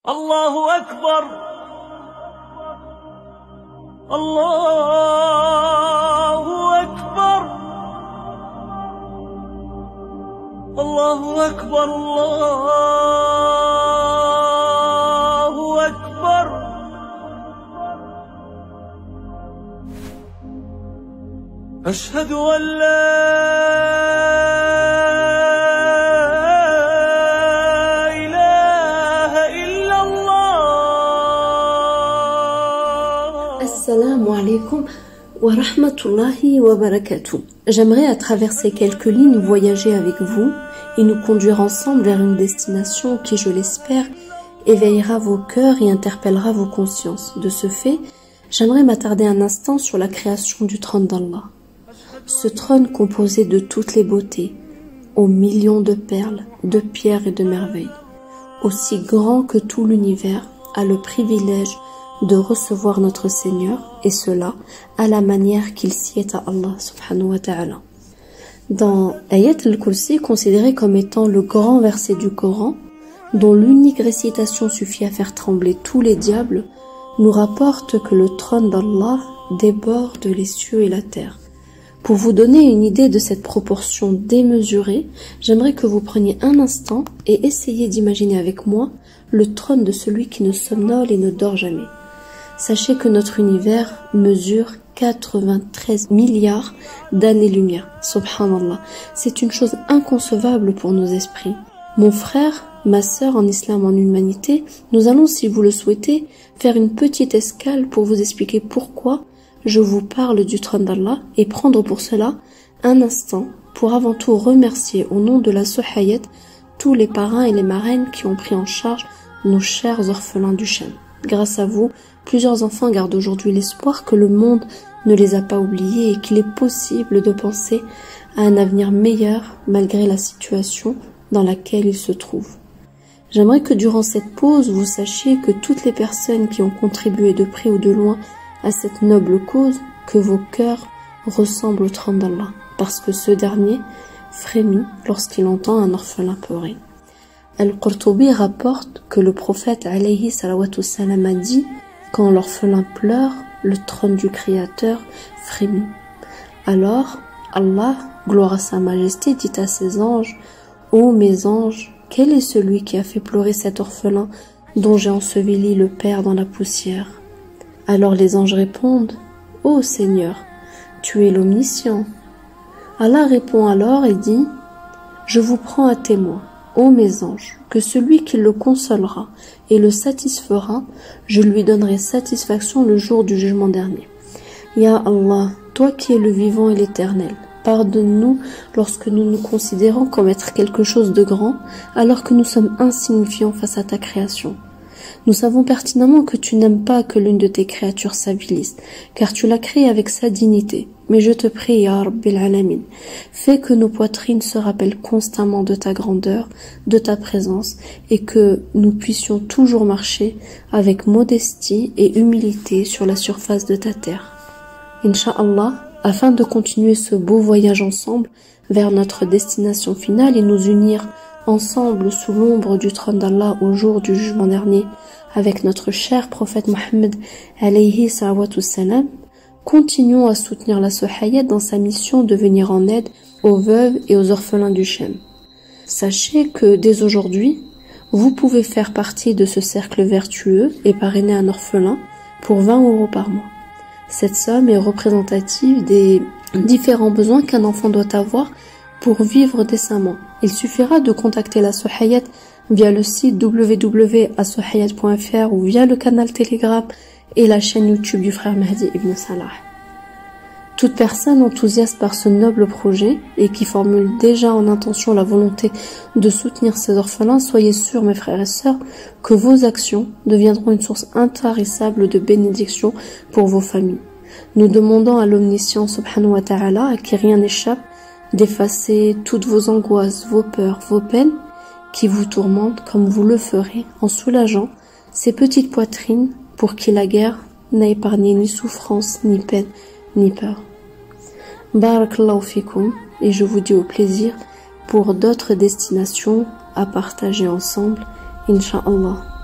الله أكبر الله أكبر الله أكبر الله أكبر أشهد أن لا Assalamu alaikum wa rahmatullahi wa barakatuh. J'aimerais à travers ces quelques lignes voyager avec vous et nous conduire ensemble vers une destination qui, je l'espère, éveillera vos cœurs et interpellera vos consciences. De ce fait, j'aimerais m'attarder un instant sur la création du trône d'Allah. Ce trône composé de toutes les beautés, aux millions de perles, de pierres et de merveilles, aussi grand que tout l'univers, a le privilège de recevoir notre Seigneur, et cela à la manière qu'il sied à Allah subhanahu wa ta'ala. Dans Ayat al-Kursi, considéré comme étant le grand verset du Coran, dont l'unique récitation suffit à faire trembler tous les diables, nous rapporte que le trône d'Allah déborde les cieux et la terre. Pour vous donner une idée de cette proportion démesurée, j'aimerais que vous preniez un instant et essayez d'imaginer avec moi le trône de celui qui ne somnole et ne dort jamais. Sachez que notre univers mesure 93 milliards d'années-lumière. Subhanallah, c'est une chose inconcevable pour nos esprits. Mon frère, ma sœur en islam, en humanité, nous allons, si vous le souhaitez, faire une petite escale pour vous expliquer pourquoi je vous parle du trône d'Allah et prendre pour cela un instant pour avant tout remercier au nom de la Sohayet tous les parrains et les marraines qui ont pris en charge nos chers orphelins du Chem. Grâce à vous, plusieurs enfants gardent aujourd'hui l'espoir que le monde ne les a pas oubliés et qu'il est possible de penser à un avenir meilleur malgré la situation dans laquelle ils se trouvent. J'aimerais que durant cette pause, vous sachiez que toutes les personnes qui ont contribué de près ou de loin à cette noble cause, que vos cœurs ressemblent au trône d'Allah, parce que ce dernier frémit lorsqu'il entend un orphelin pleurer. Al-Qurtubi rapporte que le prophète alayhi salawatu salam a dit « Quand l'orphelin pleure, le trône du Créateur frémit. » Alors, Allah, gloire à sa majesté, dit à ses anges « Ô mes anges, quel est celui qui a fait pleurer cet orphelin dont j'ai enseveli le père dans la poussière ?» Alors les anges répondent « Ô Seigneur, tu es l'omniscient. » Allah répond alors et dit « Je vous prends à témoin, ô mes anges, que celui qui le consolera et le satisfera, je lui donnerai satisfaction le jour du jugement dernier. Ya Allah, toi qui es le vivant et l'éternel, pardonne-nous lorsque nous nous considérons comme être quelque chose de grand, alors que nous sommes insignifiants face à ta création. Nous savons pertinemment que tu n'aimes pas que l'une de tes créatures s'avilisse, car tu l'as créée avec sa dignité. Mais je te prie, Ya Rabbil Alamin, fais que nos poitrines se rappellent constamment de ta grandeur, de ta présence, et que nous puissions toujours marcher avec modestie et humilité sur la surface de ta terre. Inch'Allah, afin de continuer ce beau voyage ensemble vers notre destination finale et nous unir ensemble sous l'ombre du trône d'Allah au jour du jugement dernier avec notre cher prophète Mohammed alayhi salawatu salam, continuons à soutenir la Sohayet dans sa mission de venir en aide aux veuves et aux orphelins du Chem. Sachez que dès aujourd'hui, vous pouvez faire partie de ce cercle vertueux et parrainer un orphelin pour 20 € par mois. Cette somme est représentative des différents besoins qu'un enfant doit avoir pour vivre décemment. Il suffira de contacter la Sohayet via le site www.sohayet.fr ou via le canal Telegram et la chaîne YouTube du frère Mahdi Ibn Salah. Toute personne enthousiaste par ce noble projet et qui formule déjà en intention la volonté de soutenir ces orphelins, soyez sûrs, mes frères et sœurs, que vos actions deviendront une source intarissable de bénédiction pour vos familles. Nous demandons à l'omniscient subhanahu wa ta'ala, à qui rien n'échappe, d'effacer toutes vos angoisses, vos peurs, vos peines qui vous tourmentent, comme vous le ferez en soulageant ces petites poitrines pour qui la guerre n'a épargné ni souffrance, ni peine, ni peur. Barakallahu fikoum, et je vous dis au plaisir pour d'autres destinations à partager ensemble, Inch'Allah.